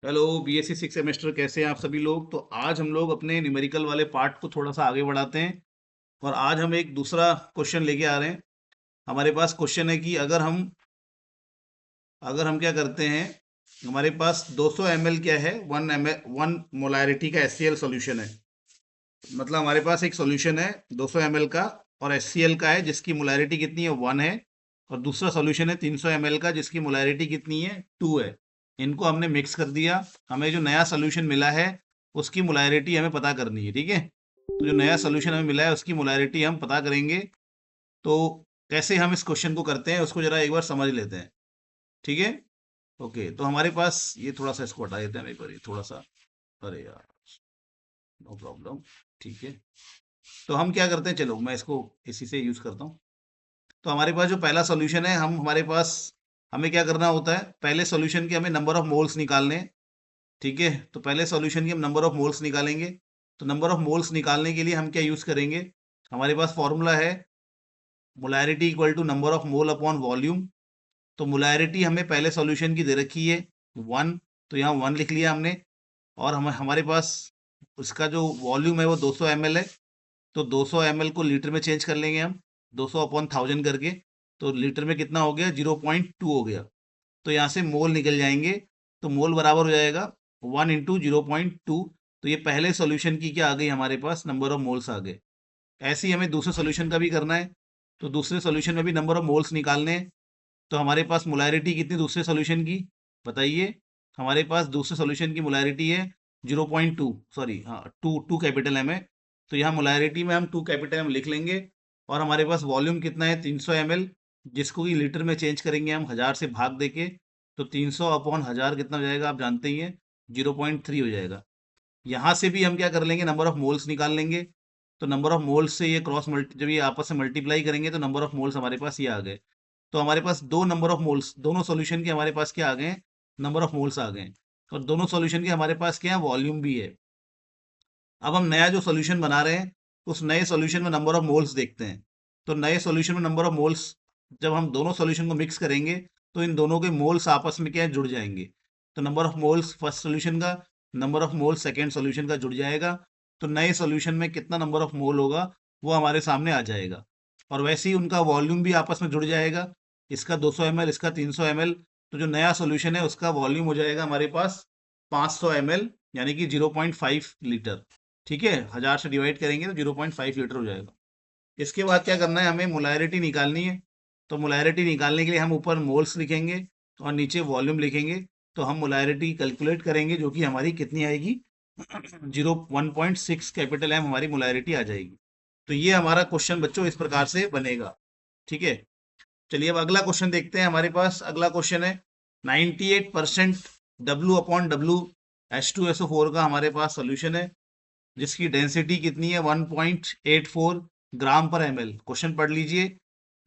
Hello BSc six semester, कैसे हैं आप सभी लोग। तो आज हम लोग अपने न्यूमेरिकल वाले पार्ट को थोड़ा सा आगे बढ़ाते हैं और आज हम एक दूसरा क्वेश्चन लेके आ रहे हैं। हमारे पास क्वेश्चन है कि अगर हम क्या करते हैं, हमारे पास 200 ml क्या है, 1 मोलारिटी का HCl सॉल्यूशन है। मतलब हमारे पास एक सॉल्यूशन है 200 ml का और HCl का है जिसकी मोलारिटी कितनी है, 1 है। और दूसरा सॉल्यूशन है 300 ml का जिसकी मोलारिटी कितनी है, 2 है। इनको हमने मिक्स कर दिया। हमें जो नया सॉल्यूशन मिला है उसकी मोलारिटी हमें पता करनी है, ठीक है। तो जो नया सॉल्यूशन हमें मिला है उसकी मोलारिटी हम पता करेंगे। तो कैसे हम इस क्वेश्चन को करते हैं उसको जरा एक बार समझ लेते हैं, ठीक है। ओके, तो हमारे पास ये थोड़ा सा इसको हटा देते हैं, एक बार ये थोड़ा सा। अरे यार, नो प्रॉब्लम, ठीक है। तो हम क्या करते हैं, चलो मैं इसको इसी से यूज करता हूँ। तो हमारे पास जो पहला सॉल्यूशन है, हम हमारे पास हमें क्या करना होता है, पहले सॉल्यूशन के हमें नंबर ऑफ मोल्स निकालने हैं, ठीक है। तो पहले सॉल्यूशन की हम नंबर ऑफ मोल्स निकालेंगे। तो नंबर ऑफ मोल्स निकालने के लिए हम क्या यूज करेंगे, हमारे पास फॉर्मूला है molarity equal to number of mole upon volume. तो मोलैरिटी हमें पहले सॉल्यूशन की दे रखी है 1, तो यहाँ 1 लिख लिया हमने। और हमारे पास उसका जो वॉल्यूम है वो 200 ml है। तो 200 ml को लीटर में चेंज कर लेंगे हम, 200 अपॉन 1000 करके। तो लीटर में कितना हो गया, 0.2 हो गया। तो यहाँ से मोल निकल जाएंगे। तो मोल बराबर हो जाएगा 1 इंटू 0.2। तो ये पहले सॉल्यूशन की क्या आ गई, हमारे पास नंबर ऑफ मोल्स आ गए। ऐसे ही हमें दूसरे सॉल्यूशन का भी करना है। तो दूसरे सॉल्यूशन में भी नंबर ऑफ मोल्स निकालने हैं। तो हमारे पास मोलैरिटी कितनी दूसरे सॉल्यूशन की, बताइए। हमारे पास दूसरे सॉल्यूशन की मोलैरिटी है 0.2, सॉरी हाँ, टू टू कैपिटल एम है। तो यहाँ मोलैरिटी में हम 2 कैपिटल एम लिख लेंगे। और हमारे पास वॉल्यूम कितना है, 300 ml, जिसको कि लीटर में चेंज करेंगे हम 1000 से भाग देके। तो 300 अपॉन 1000 कितना हो जाएगा, आप जानते ही हैं, 0.3 हो जाएगा। यहाँ से भी हम क्या कर लेंगे, नंबर ऑफ मोल्स निकाल लेंगे। तो नंबर ऑफ मोल्स से ये जब ये आपस में मल्टीप्लाई करेंगे तो नंबर ऑफ मोल्स हमारे पास ये आ गए। तो हमारे पास दो नंबर ऑफ मोल्स, दोनों सॉल्यूशन के हमारे पास क्या आ गए हैं, नंबर ऑफ मोल्स आ गए हैं। और दोनों सॉल्यूशन के हमारे पास क्या है, वॉल्यूम भी है। अब हम नया जो सॉल्यूशन बना रहे हैं उस नए सॉल्यूशन में नंबर ऑफ मोल्स देखते हैं। तो नए सॉल्यूशन में नंबर ऑफ मोल्स, जब हम दोनों सॉल्यूशन को मिक्स करेंगे तो इन दोनों के मोल्स आपस में क्या है, जुड़ जाएंगे। तो number of moles first solution का, number of moles second solution का जुड़ जाएगा। तो नए सॉल्यूशन में कितना नंबर ऑफ मोल होगा वो हमारे सामने आ जाएगा। और वैसे ही उनका वॉल्यूम भी आपस में जुड़ जाएगा, इसका 200 ml, इसका 300 ml। तो जो नया सॉल्यूशन है उसका वॉल्यूम हो जाएगा हमारे पास 500 ml, यानी कि 0.5 लीटर। ठीक है, 1000 से डिवाइड करेंगे तो 0.5 लीटर हो जाएगा। इसके बाद क्या करना है, हमें मोलैरिटी निकालनी है। तो मोलैरिटी निकालने के लिए हम ऊपर मोल्स लिखेंगे और नीचे वॉल्यूम लिखेंगे। तो हम मोलैरिटी कैलकुलेट करेंगे जो कि हमारी कितनी आएगी, 1.6 कैपिटल एम हमारी मोलैरिटी आ जाएगी। तो ये हमारा क्वेश्चन बच्चों इस प्रकार से बनेगा, ठीक है। चलिए अब अगला क्वेश्चन देखते हैं। हमारे पास अगला क्वेश्चन है 98% डब्ल्यू अपॉन डब्ल्यू H2SO4 का हमारे पास सोल्यूशन है जिसकी डेंसिटी कितनी है, 1.84 ग्राम पर ml। क्वेश्चन पढ़ लीजिए,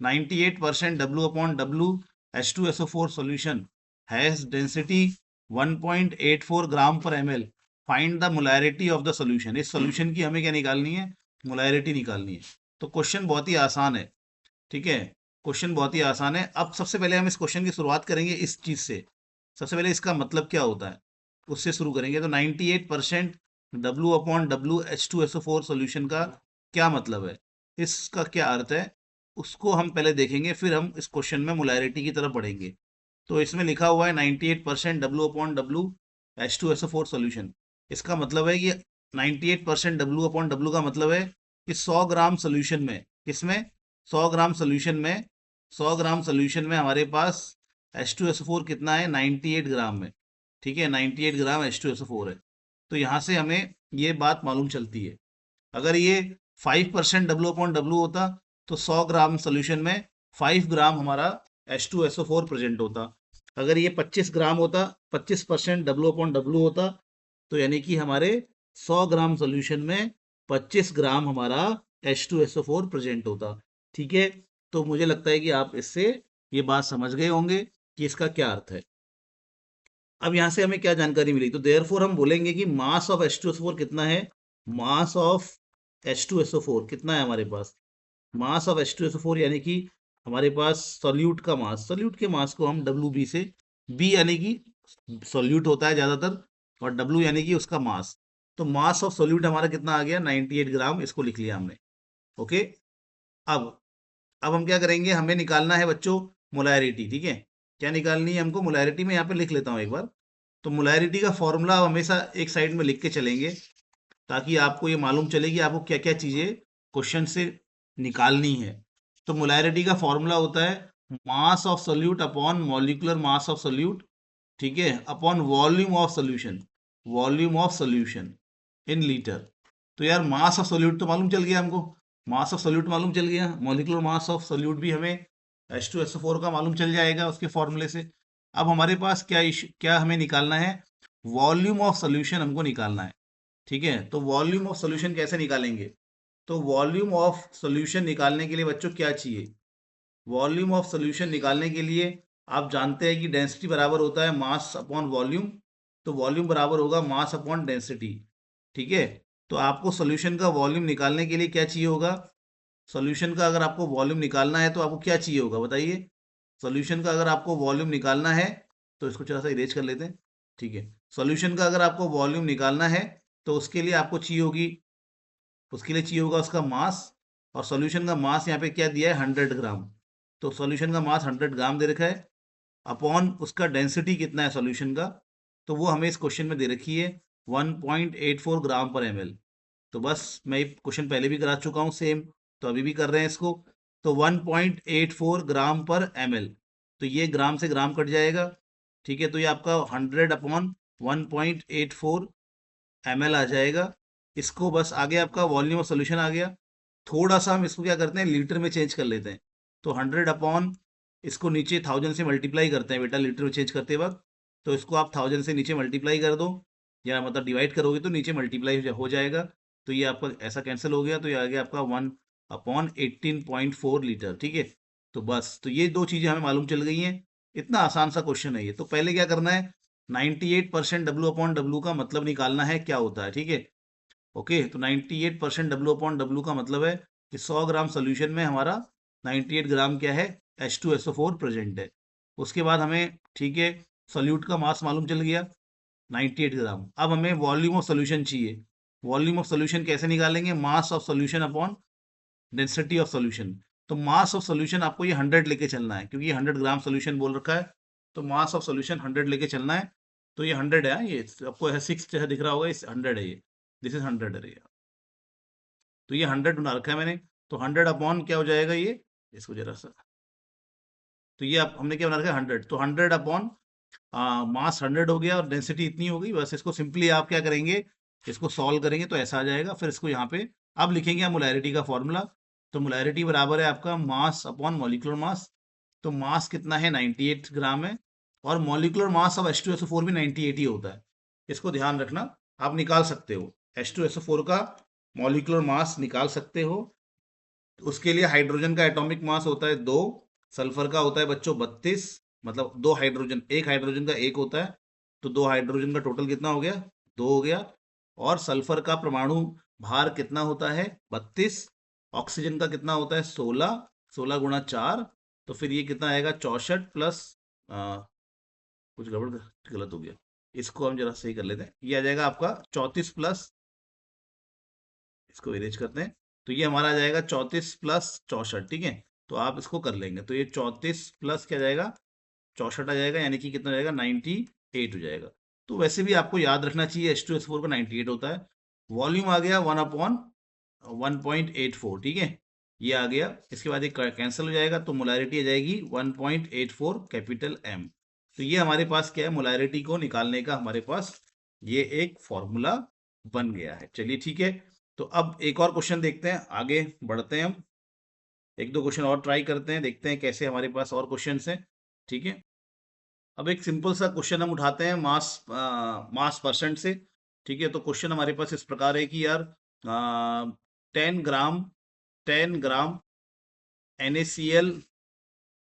98% W upon W H2SO4 solution has density 1.84 ग्राम पर ml। Find the molarity of the solution. इस सॉल्यूशन की हमें क्या निकालनी है, मोलैरिटी निकालनी है। तो क्वेश्चन बहुत ही आसान है, ठीक है। क्वेश्चन बहुत ही आसान है। अब सबसे पहले हम इस क्वेश्चन की शुरुआत करेंगे इस चीज से। सबसे पहले इसका मतलब क्या होता है उससे शुरू करेंगे। तो 98% W upon W H2SO4 solution का क्या मतलब है, इसका क्या अर्थ है, उसको हम पहले देखेंगे, फिर हम इस क्वेश्चन में मोलैरिटी की तरफ बढ़ेंगे। तो इसमें लिखा हुआ है 98% W upon W H2SO4 solution. इसका मतलब है कि 98% डब्ल्यू अपॉन डब्ल्यू का मतलब है कि 100 ग्राम सोल्यूशन में, किसमें, 100 ग्राम सोल्यूशन में, 100 ग्राम सोल्यूशन में हमारे पास H2SO4 कितना है, 98 ग्राम में। ठीक है, 98 ग्राम H2SO4 है। तो यहाँ से हमें ये बात मालूम चलती है। अगर ये 5% डब्ल्यू अपॉन डब्ल्यू होता तो 100 ग्राम सोल्यूशन में 5 ग्राम हमारा H2SO4 प्रेजेंट होता। अगर ये 25 ग्राम होता, 25% डब्ल्यू अपॉन डब्ल्यू होता, तो यानी कि हमारे 100 ग्राम सोल्यूशन में 25 ग्राम हमारा H2SO4 प्रेजेंट होता। ठीक है, तो मुझे लगता है कि आप इससे ये बात समझ गए होंगे कि इसका क्या अर्थ है। अब यहाँ से हमें क्या जानकारी मिली, तो देयरफॉर हम बोलेंगे कि मास ऑफ H2SO4 कितना है, मास ऑफ H2SO4 कितना है हमारे पास, मास ऑफ H2SO4 यानी कि हमारे पास सॉल्यूट का मास, सॉल्यूट के मास को हम WB से, बी यानी कि सोल्यूट होता है ज़्यादातर, और डब्ल्यू यानी कि उसका मास। तो मास ऑफ सोल्यूट हमारा कितना आ गया, 98 ग्राम, इसको लिख लिया हमने। ओके। अब अब हम क्या करेंगे, हमें निकालना है बच्चों मोलैरिटी, ठीक है। क्या निकालनी है हमको, मोलैरिटी में यहाँ पे लिख लेता हूँ एक बार। तो मोलैरिटी का फॉर्मूला हमेशा एक साइड में लिख के चलेंगे, ताकि आपको ये मालूम चले कि आपको क्या क्या चीज़ें क्वेश्चन से निकालनी है। तो मोलैरिटी का फॉर्मूला होता है मास of solute upon molecular mass of solute, ठीक है, upon volume of solution, volume of solution in litre. तो यार मास ऑफ सोल्यूट तो मालूम चल गया हमको, मास ऑफ सोल्यूट मालूम चल गया, मॉलिक्यूलर मास ऑफ सोल्यूट भी हमें H2SO4 का मालूम चल जाएगा उसके फॉर्मूले से। अब हमारे पास क्या हमें निकालना है, वॉल्यूम ऑफ सोल्यूशन हमको निकालना है, ठीक है। तो वॉल्यूम ऑफ सोल्यूशन कैसे निकालेंगे, तो वॉल्यूम ऑफ सोल्यूशन निकालने के लिए बच्चों क्या चाहिए, वॉल्यूम ऑफ सोल्यूशन निकालने के लिए आप जानते हैं कि डेंसिटी बराबर होता है मास अपॉन वॉल्यूम। तो वॉल्यूम बराबर होगा मास अपॉन डेंसिटी, ठीक है। तो आपको सोल्यूशन का वॉल्यूम निकालने के लिए क्या चाहिए होगा, सोल्यूशन का अगर आपको वॉल्यूम निकालना है तो आपको क्या चाहिए होगा बताइए। सोल्यूशन का अगर आपको वॉल्यूम निकालना है, तो इसको थोड़ा सा इरेज कर लेते हैं, ठीक है। सोल्यूशन का अगर आपको वॉल्यूम निकालना है तो उसके लिए आपको चाहिए होगी, उसके लिए चाहिए होगा उसका मास। और सॉल्यूशन का मास यहाँ पे क्या दिया है, 100 ग्राम। तो सॉल्यूशन का मास 100 ग्राम दे रखा है, अपॉन उसका डेंसिटी कितना है सॉल्यूशन का, तो वो हमें इस क्वेश्चन में दे रखी है 1.84 ग्राम पर एम एल। तो बस मैं ये क्वेश्चन पहले भी करा चुका हूँ सेम, तो अभी भी कर रहे हैं इसको। तो 1.84 ग्राम पर एम एल, तो ये ग्राम से ग्राम कट जाएगा, ठीक है। तो ये आपका 100/1.84 एम एल आ जाएगा। इसको बस आ गया आपका वॉल्यूम ऑफ सोल्यूशन आ गया। थोड़ा सा हम इसको क्या करते हैं, लीटर में चेंज कर लेते हैं। तो 100 इसको नीचे 1000 से मल्टीप्लाई करते हैं बेटा, लीटर में चेंज करते वक्त। तो इसको आप 1000 से नीचे मल्टीप्लाई कर दो, या मतलब डिवाइड करोगे तो नीचे मल्टीप्लाई हो जाएगा। तो ये आपका ऐसा कैंसिल हो गया, तो ये आ गया आपका 1/18.4 लीटर, ठीक है। तो बस, तो ये दो चीज़ें हमें मालूम चल गई हैं। इतना आसान सा क्वेश्चन है ये। तो पहले क्या करना है, 98% डब्ल्यू अपॉन डब्ल्यू का मतलब निकालना है क्या होता है, ठीक है। ओके, तो 98% डब्ल्यू अपॉन डब्ल्यू का मतलब है कि 100 ग्राम सोल्यूशन में हमारा 98 ग्राम क्या है, H2SO4 प्रेजेंट है। उसके बाद हमें, ठीक है, सोल्यूट का मास मालूम चल गया 98 ग्राम। अब हमें वॉल्यूम ऑफ सोल्यूशन चाहिए। वॉल्यूम ऑफ सोल्यूशन कैसे निकालेंगे, मास of solution upon density of solution. तो मास ऑफ सोल्यूशन आपको ये 100 लेके चलना है, क्योंकि ये 100 ग्राम सोल्यूशन बोल रखा है। तो मास ऑफ सोल्यूशन 100 लेके चलना है। तो ये 100 है, ये आपको ऐसा 6 जैसा दिख रहा होगा, इस 100 है ये, दिस इज 100 है ये। तो ये 100 बना रखा है मैंने। तो 100 अपॉन क्या हो जाएगा ये, इसको जरा सा, तो ये आप हमने क्या बना रखा है, 100। तो 100 अपॉन मास 100 हो गया और डेंसिटी इतनी हो गई। बस इसको सिंपली आप क्या करेंगे, इसको सॉल्व करेंगे तो ऐसा आ जाएगा। फिर इसको यहाँ पे अब लिखेंगे हम मोलैरिटी का फॉर्मूला। तो मोलैरिटी बराबर है आपका मास अपॉन मॉलिक्यूलर मास। तो मास कितना है, 98 ग्राम है। और मॉलिक्यूलर मास ऑफ H2SO4 भी 98 ही होता है, इसको ध्यान रखना। आप निकाल सकते हो H2SO4 का मॉलिक्यूलर मास निकाल सकते हो। उसके लिए हाइड्रोजन का एटॉमिक मास होता है 2, सल्फर का होता है बच्चों 32, मतलब दो हाइड्रोजन, एक हाइड्रोजन का एक होता है। तो दो हाइड्रोजन का टोटल कितना हो गया, 2 हो गया। और सल्फर का परमाणु भार कितना होता है, 32। ऑक्सीजन का कितना होता है, 16, 16 गुणा 4। तो फिर ये कितना आएगा, 64 प्लस कुछ गड़बड़ गलत हो गया, इसको हम जरा सही कर लेते हैं। ये आ जाएगा आपका 34 प्लस, इसको इरेज करते हैं। तो ये हमारा आ जाएगा 34 प्लस 64, ठीक है। तो आप इसको कर लेंगे, तो ये 34 प्लस क्या जाएगा, 64 आ जाएगा, यानी कि कितना हो जाएगा, 98 हो जाएगा। तो वैसे भी आपको याद रखना चाहिए H2SO4 का 98 होता है। वॉल्यूम आ गया 1/1.84, ठीक है, ये आ गया। इसके बाद ये कैंसिल हो जाएगा, तो मोलैरिटी आ जाएगी 1.84 कैपिटल एम। तो ये हमारे पास क्या है, मोलैरिटी को निकालने का हमारे पास ये एक फॉर्मूला बन गया है। चलिए ठीक है। तो अब एक और क्वेश्चन देखते हैं, आगे बढ़ते हैं हम, एक दो क्वेश्चन और ट्राई करते हैं, देखते हैं कैसे हमारे पास और क्वेश्चन हैं, ठीक है। अब एक सिंपल सा क्वेश्चन हम उठाते हैं मास परसेंट से, ठीक है। तो क्वेश्चन हमारे पास इस प्रकार है कि यार 10 ग्राम 10 ग्राम NaCl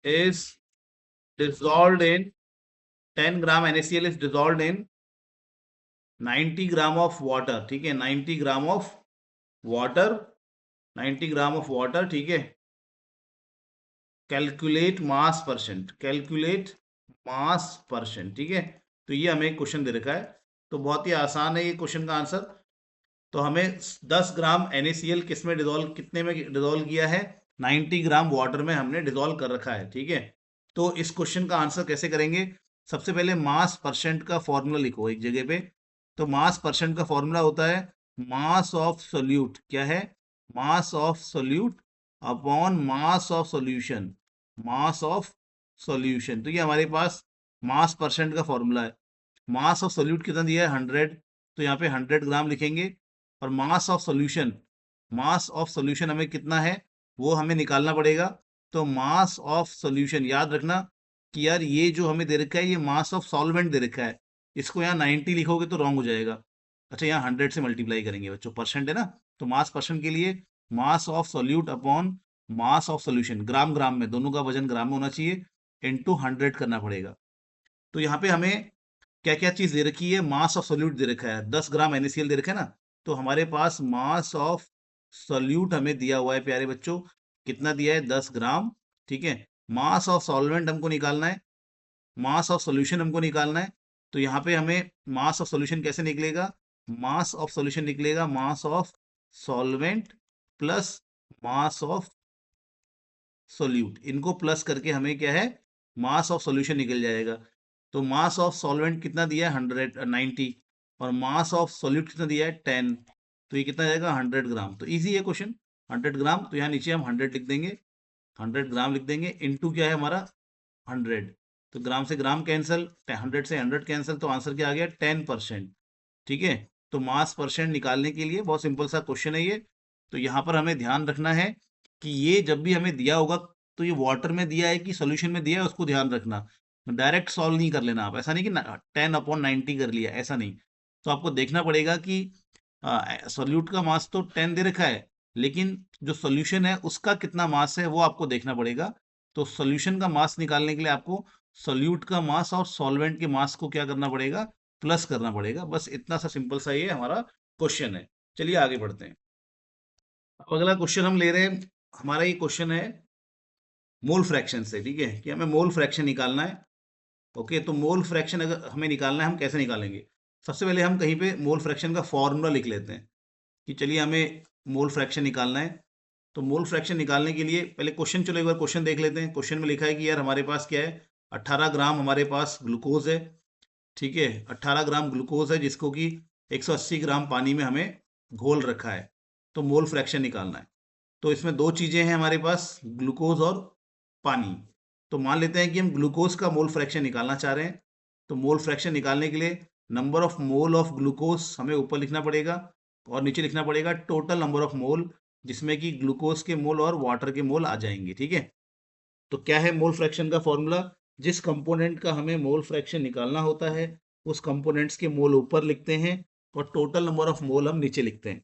is dissolved in 10 gram NaCl is dissolved in 90 gram of water, ठीक है, 90 gram of water, 90 gram of water, ठीक है। Calculate mass percent, calculate mass percent, ठीक है। तो ये हमें क्वेश्चन दे रखा है, तो बहुत ही आसान है ये क्वेश्चन का आंसर। तो हमें 10 ग्राम NaCl किस में डिजोल्व, कितने में डिजोल्व किया है, 90 ग्राम वाटर में हमने डिजोल्व कर रखा है, ठीक है। तो इस क्वेश्चन का आंसर कैसे करेंगे, सबसे पहले मास परसेंट का फॉर्मूला लिखो एक जगह पे। तो मास परसेंट का फॉर्मूला होता है मास ऑफ सोल्यूट, क्या है, मास of solute upon mass of solution, mass of solution. तो ये हमारे पास मास परसेंट का फॉर्मूला है। मास ऑफ सोल्यूट कितना दिया है, 100, तो यहाँ पे 100 ग्राम लिखेंगे। और mass of solution, mass of solution हमें कितना है वो हमें निकालना पड़ेगा। तो मास ऑफ सॉल्यूशन याद रखना कि यार ये जो हमें दे रखा है ये मास ऑफ सॉल्वेंट दे रखा है, इसको यहाँ 90 लिखोगे तो रॉन्ग हो जाएगा। अच्छा, यहाँ 100 से मल्टीप्लाई करेंगे बच्चों, परसेंट है ना, तो मास परसेंट के लिए mass of solute upon mass of solution, gram gram में, दोनों का वजन ग्राम में होना चाहिए, इनटू 100 करना पड़ेगा। तो यहाँ पे हमें क्या क्या चीज दे रखी है, मास ऑफ सोल्यूट दे रखा है, 10 ग्राम NaCl दे रखा है ना। तो हमारे पास मास ऑफ सोल्यूट हमें दिया हुआ है प्यारे बच्चों, कितना दिया है, 10 ग्राम, ठीक है। मास ऑफ सॉल्वेंट हमको निकालना है, मास ऑफ सॉल्यूशन हमको निकालना है। तो यहाँ पे हमें मास ऑफ सॉल्यूशन कैसे निकलेगा, मास ऑफ सॉल्यूशन निकलेगा mass of solvent plus mass of solute, इनको प्लस करके हमें क्या है, मास ऑफ सॉल्यूशन निकल जाएगा। तो मास ऑफ सॉल्वेंट कितना दिया है, 190, और मास ऑफ सोल्यूट कितना दिया है, 10। तो ये कितना जाएगा, 100 ग्राम। तो इजी है क्वेश्चन, 100 ग्राम, तो यहाँ नीचे हम 100 लिख देंगे, 100 ग्राम लिख देंगे, इनटू क्या है हमारा 100। तो ग्राम से ग्राम कैंसिल, 100 से 100 कैंसिल, तो आंसर क्या आ गया, 10%, ठीक है। तो मास परसेंट निकालने के लिए बहुत सिंपल सा क्वेश्चन है ये। तो यहाँ पर हमें ध्यान रखना है कि ये जब भी हमें दिया होगा, तो ये वाटर में दिया है कि सॉल्यूशन में दिया है, उसको ध्यान रखना। डायरेक्ट सॉल्व नहीं कर लेना आप, ऐसा नहीं कि 10/90 कर लिया, ऐसा नहीं। तो आपको देखना पड़ेगा कि सॉल्यूट का मास तो 10 दे रखा है, लेकिन जो सॉल्यूशन है उसका कितना मास है वो आपको देखना पड़ेगा। तो सॉल्यूशन का मास निकालने के लिए आपको सॉल्यूट का मास और सॉल्वेंट के मास को क्या करना पड़ेगा, प्लस करना पड़ेगा। बस इतना सा सिंपल सा ये हमारा क्वेश्चन है। चलिए आगे बढ़ते हैं। अब अगला क्वेश्चन हम ले रहे हैं, हमारा ये क्वेश्चन है मोल फ्रैक्शन से, ठीक है, कि हमें मोल फ्रैक्शन निकालना है। ओके, तो मोल फ्रैक्शन अगर हमें निकालना है, हम कैसे निकालेंगे, सबसे पहले हम कहीं पे मोल फ्रैक्शन का फॉर्मूला लिख लेते हैं कि चलिए हमें मोल फ्रैक्शन निकालना है। तो मोल फ्रैक्शन निकालने के लिए पहले क्वेश्चन, चलो एक बार क्वेश्चन देख लेते हैं। क्वेश्चन में लिखा है कि यार हमारे पास क्या है, 18 ग्राम हमारे पास ग्लूकोज है, ठीक है, 18 ग्राम ग्लूकोज है जिसको कि 180 ग्राम पानी में हमें घोल रखा है। तो मोल फ्रैक्शन निकालना है। तो इसमें दो चीजें हैं हमारे पास, ग्लूकोज और पानी। तो मान लेते हैं कि हम ग्लूकोज का मोल फ्रैक्शन निकालना चाह रहे हैं। तो मोल फ्रैक्शन निकालने के लिए number of mole of glucose हमें ऊपर लिखना पड़ेगा, और नीचे लिखना पड़ेगा टोटल नंबर ऑफ मोल, जिसमें कि ग्लूकोज के मोल और वाटर के मोल आ जाएंगे, ठीक है। तो क्या है मोल फ्रैक्शन का फॉर्मूला, जिस कंपोनेंट का हमें मोल फ्रैक्शन निकालना होता है उस कंपोनेंट्स के मोल ऊपर लिखते हैं और टोटल नंबर ऑफ मोल हम नीचे लिखते हैं।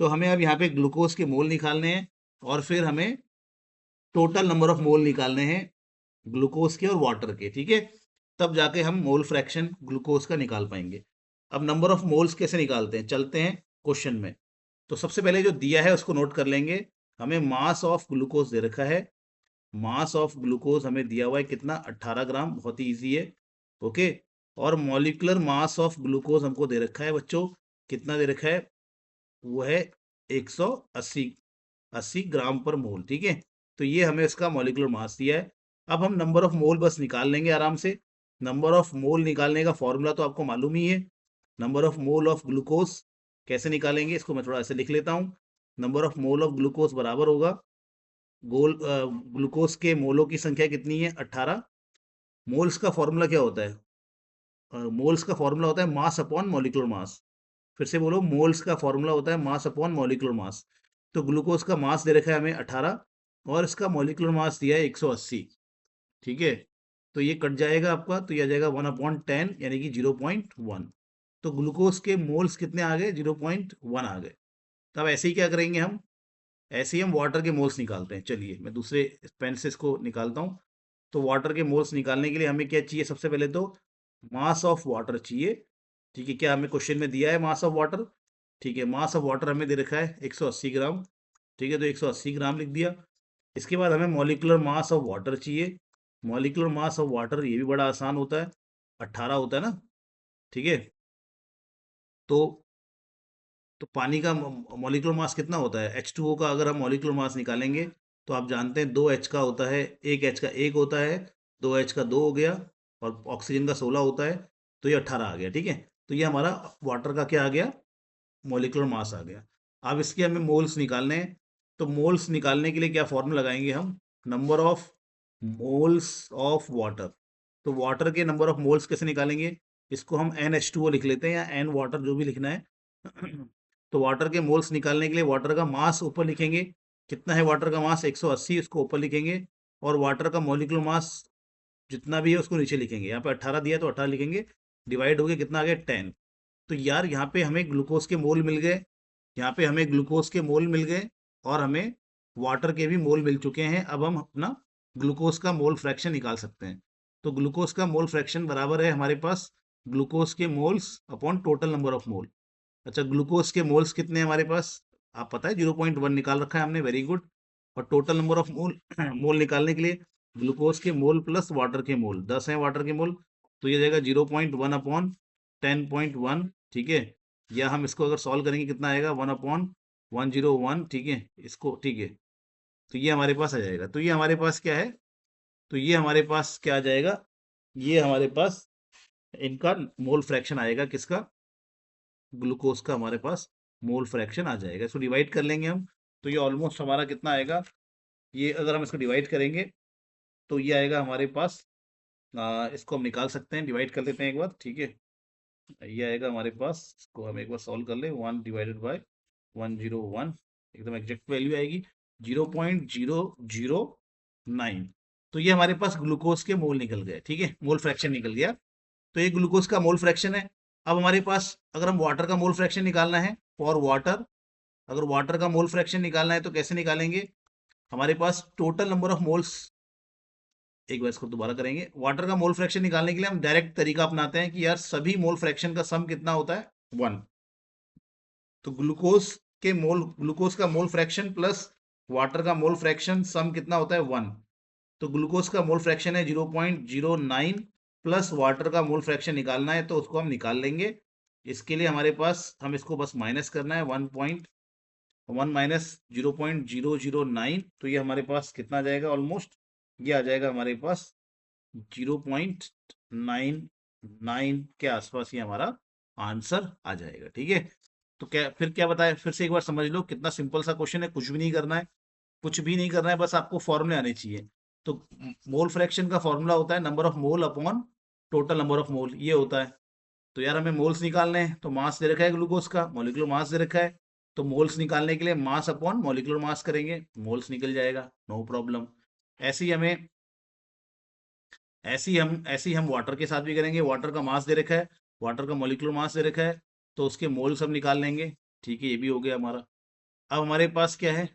तो हमें अब यहाँ पे ग्लूकोज के मोल निकालने हैं और फिर हमें टोटल नंबर ऑफ मोल निकालने हैं ग्लूकोज के और वाटर के, ठीक है। तब जाके हम मोल फ्रैक्शन ग्लूकोज का निकाल पाएंगे। अब नंबर ऑफ मोल्स कैसे निकालते हैं, चलते हैं क्वेश्चन में। तो सबसे पहले जो दिया है उसको नोट कर लेंगे। हमें मास ऑफ ग्लूकोज दे रखा है, मास ऑफ ग्लूकोज हमें दिया हुआ है कितना, 18 ग्राम, बहुत ही ईजी है, ओके। और मॉलिक्यूलर मास ऑफ ग्लूकोज हमको दे रखा है बच्चों, कितना दे रखा है, वो है 180 ग्राम पर मोल, ठीक है। तो ये हमें इसका मॉलिक्यूलर मास दिया है। अब हम नंबर ऑफ मोल बस निकाल लेंगे आराम से। नंबर ऑफ मोल निकालने का फॉर्मूला तो आपको मालूम ही है, number of mole of glucose. कैसे निकालेंगे, इसको मैं थोड़ा ऐसे लिख लेता हूँ। Number of mole of glucose बराबर होगा ग्लूकोज के मोलों की संख्या कितनी है, 18। मोल्स का फॉर्मूला क्या होता है, मोल्स का फॉर्मूला होता है मास अपॉन मॉलिक्यूलर मास। फिर से बोलो, मोल्स का फॉर्मूला होता है मास अपॉन मॉलिक्यूलर मास। तो ग्लूकोज का मास दे रखा है हमें 18 और इसका मॉलिक्यूलर मास दिया है 180, ठीक है। तो ये कट जाएगा आपका, तो ये आ जाएगा 1/10 यानी कि 0.1। तो ग्लूकोज के मोल्स कितने आ गए, 0.1 आ गए। तब ऐसे ही क्या करेंगे हम, ऐसे ही हम वाटर के मोल्स निकालते हैं। चलिए मैं दूसरे पेन से इसको निकालता हूँ। तो वाटर के मोल्स निकालने के लिए हमें क्या चाहिए, सबसे पहले तो मास ऑफ वाटर चाहिए, ठीक है। क्या हमें क्वेश्चन में दिया है मास ऑफ वाटर, ठीक है। मास ऑफ वाटर हमें दे रखा है 180 ग्राम, ठीक है, तो 180 ग्राम लिख दिया। इसके बाद हमें मॉलिक्यूलर मास ऑफ वाटर चाहिए। मॉलिक्यूलर मास ऑफ वाटर ये भी बड़ा आसान होता है, 18 होता है ना। ठीक है। तो पानी का मॉलिक्यूलर मास कितना होता है, H2O का अगर हम मॉलिक्यूलर मास निकालेंगे तो आप जानते हैं 2H का होता है, 1H का 1 होता है, 2H का 2 हो गया, और ऑक्सीजन का 16 होता है, तो ये 18 आ गया। ठीक है, तो ये हमारा वाटर का क्या आ गया, मॉलिक्यूलर मास आ गया। अब इसके हमें मोल्स निकालने हैं, तो मोल्स निकालने के लिए क्या फॉर्मूला लगाएंगे हम, number of moles of water. तो वाटर के नंबर ऑफ मोल्स कैसे निकालेंगे, इसको हम NH2O लिख लेते हैं, या N वाटर जो भी लिखना है। तो वाटर के मोल्स निकालने के लिए वाटर का मास ऊपर लिखेंगे, कितना है वाटर का मास 180, इसको ऊपर लिखेंगे, और वाटर का मॉलिक्यूलर मास जितना भी है उसको नीचे लिखेंगे। यहाँ पे 18 दिया तो 18 लिखेंगे, डिवाइड हो गया, कितना आ गया 10। तो यार यहाँ पे हमें ग्लूकोज के मोल मिल गए, यहाँ पे हमें ग्लूकोज के मोल मिल गए, और हमें वाटर के भी मोल मिल चुके हैं। अब हम अपना ग्लूकोज का मोल फ्रैक्शन निकाल सकते हैं। तो ग्लूकोज का मोल फ्रैक्शन बराबर है हमारे पास ग्लूकोज के moles upon total number of मोल। अच्छा, ग्लूकोज के मोल्स कितने हैं हमारे पास, आप पता है 0.1 निकाल रखा है हमने, वेरी गुड। और टोटल नंबर ऑफ मोल मोल निकालने के लिए ग्लूकोज के मोल प्लस वाटर के मोल, 10 है वाटर के मोल, तो ये जाएगा 0.1 अपॉन 10.1। ठीक है, या हम इसको अगर सॉल्व करेंगे कितना आएगा, 1/101। ठीक है, इसको ठीक है, तो ये हमारे पास आ जाएगा। तो ये हमारे पास क्या है, तो ये हमारे पास क्या आ जाएगा, ये हमारे पास इनका मोल फ्रैक्शन आएगा, किसका, ग्लूकोज का हमारे पास मोल फ्रैक्शन आ जाएगा। इसको डिवाइड कर लेंगे हम, तो ये ऑलमोस्ट हमारा कितना आएगा, ये अगर हम इसको डिवाइड करेंगे तो ये आएगा हमारे पास, इसको हम निकाल सकते हैं, डिवाइड कर लेते हैं एक बार। ठीक है, ये आएगा हमारे पास, इसको हम एक बार सॉल्व कर ले, 1/101, एकदम एग्जैक्ट वैल्यू आएगी 0.009। तो ये हमारे पास ग्लूकोज के मोल निकल गए। ठीक है, मोल फ्रैक्शन निकल गया। तो ये ग्लूकोज का मोल फ्रैक्शन है। अब हमारे पास अगर हम वाटर का मोल फ्रैक्शन निकालना है, फॉर वाटर, अगर वाटर का मोल फ्रैक्शन निकालना है तो कैसे निकालेंगे, हमारे पास टोटल नंबर ऑफ मोल्स, एक बार इसको दोबारा करेंगे, वाटर का मोल फ्रैक्शन निकालने के लिए हम डायरेक्ट तरीका अपनाते हैं कि यार सभी मोल फ्रैक्शन का सम कितना होता है, 1। तो ग्लूकोज का मोल फ्रैक्शन प्लस वाटर का मोल फ्रैक्शन सम कितना होता है, 1। तो ग्लूकोज का मोल फ्रैक्शन है 0.09, प्लस वाटर का मोल फ्रैक्शन निकालना है तो उसको हम निकाल लेंगे। इसके लिए हमारे पास, हम इसको बस माइनस करना है, 1.1 माइनस 0.009, तो ये हमारे पास कितना आ जाएगा, ऑलमोस्ट ये आ जाएगा हमारे पास 0.99 के आसपास, ये हमारा आंसर आ जाएगा। ठीक है, तो क्या, फिर क्या बताए, फिर से एक बार समझ लो, कितना सिंपल सा क्वेश्चन है, कुछ भी नहीं करना है, कुछ भी नहीं करना है, बस आपको फॉर्मूले आने चाहिए। तो मोल फ्रैक्शन का फॉर्मूला होता है number of mole upon total number of मोल, ये होता है। तो यार हमें मोल्स निकालने हैं, तो मास दे रखा है ग्लूकोज का, मॉलिक्यूलर मास दे रखा है, तो मोल्स निकालने के लिए मास अपॉन मॉलिक्यूलर मास करेंगे, मोल्स निकल जाएगा, नो प्रॉब्लम। ऐसे ही हमें ऐसे ही हम वाटर के साथ भी करेंगे, वाटर का मास दे रखा है, वाटर का मॉलिक्यूलर मास दे रखा है, तो उसके मोल्स हम निकाल लेंगे। ठीक है, ये भी हो गया हमारा। अब हमारे पास क्या है,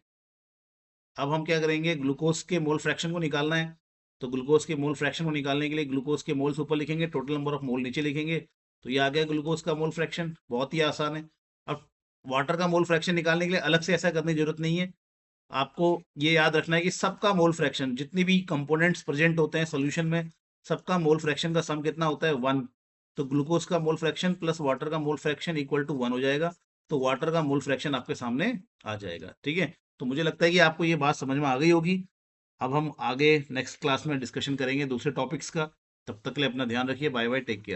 अब हम क्या करेंगे, ग्लूकोज के मोल फ्रैक्शन को निकालना है। तो ग्लूकोज के मोल फ्रैक्शन को निकालने के लिए ग्लूकोज के मोल्स ऊपर लिखेंगे, टोटल नंबर ऑफ मोल नीचे लिखेंगे, तो ये आ गया ग्लूकोज का मोल फ्रैक्शन, बहुत ही आसान है। अब वाटर का मोल फ्रैक्शन निकालने के लिए अलग से ऐसा करने की जरूरत नहीं है, आपको ये याद रखना है कि सबका मोल फ्रैक्शन, जितने भी कंपोनेंट्स प्रेजेंट होते हैं सॉल्यूशन में, सबका मोल फ्रैक्शन का सम कितना होता है, 1। तो ग्लूकोज का मोल फ्रैक्शन प्लस वाटर का मोल फ्रैक्शन इक्वल टू 1 हो जाएगा, तो वाटर का मोल फ्रैक्शन आपके सामने आ जाएगा। ठीक है, तो मुझे लगता है कि आपको ये बात समझ में आ गई होगी। अब हम आगे नेक्स्ट क्लास में डिस्कशन करेंगे दूसरे टॉपिक्स का। तब तक के लिए अपना ध्यान रखिए, बाय बाय, टेक केयर।